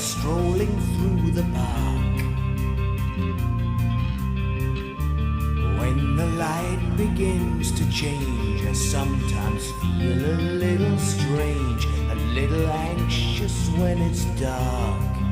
strolling through the park. When the light begins to change, I sometimes feel a little strange, a little anxious when it's dark.